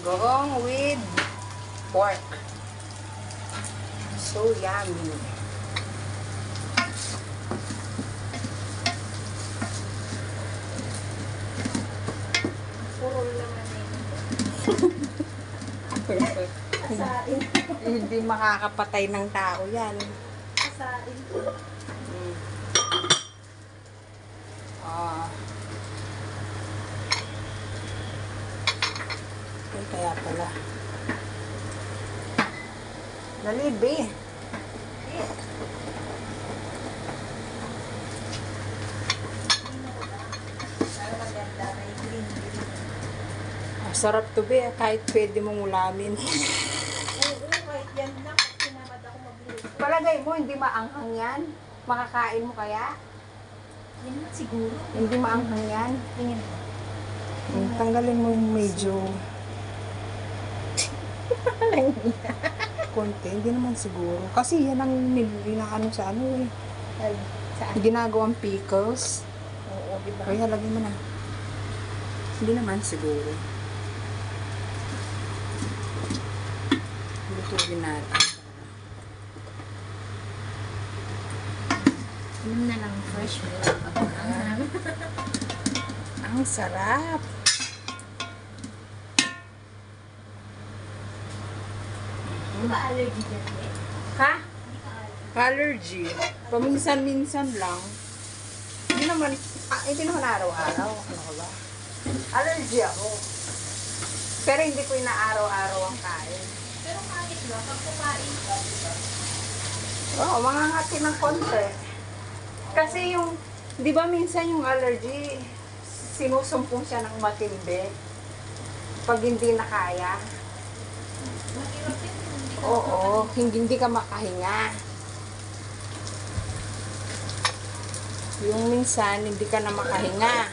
Gong with pork. So yummy. Purol naman eh. Asain. Hindi makakapatay ng tao yan. Asain. Ah. Kaya pala. Nalibi. Sarap to be, kahit pwede mong ulamin. Oo, kahit yan lang. Sinamad ako magluto. Palagay mo, hindi maanghang yan? Makakain mo kaya? Yan lang siguro. Hindi maanghang yan? Tingin. Tanggalin mo yung medyo konti, hindi naman siguro. Kasi yan ang ano sa ano eh. Saan? Ginagawang pickles. Oo, diba? Kaya lagyan mo na. Hindi naman siguro. Lutuin natin. Yun na lang fresh milk. Ang sarap. Di ba allergy dyan eh? Ha? Hindi ka allergy. Allergy. Paminsan-minsan lang. Hindi naman araw-araw. Ano ka ba? Allergy ako. Pero hindi ko inaaraw-araw ang kain. Pero kahit ba, pag kumain ka, Oo, mangangati ng konti. Kasi yung, di ba minsan yung allergy, sinusumpong siya ng matindi. Pag hindi na kaya. mahirap yun. Hindi ka Oo, hindi ka makahinga. Yung minsan, hindi ka na makahinga.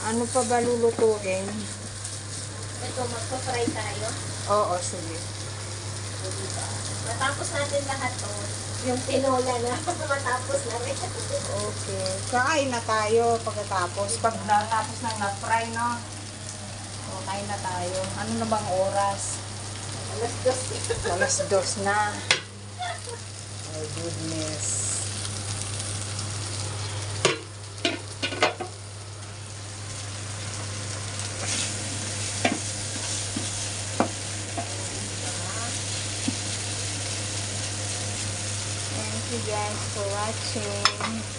Ano pa ba lulutuin? Ito, magpa-fry tayo. Oo, sige. Matapos natin lahat to, yung tinola na, matapos na rin. Okay. Kakain na tayo pagkatapos. Pag natapos ng na-fry, no? O, kain na tayo. Ano na bang oras? Alas dos. Alas 2 na. Oh, goodness. Thank you guys for watching.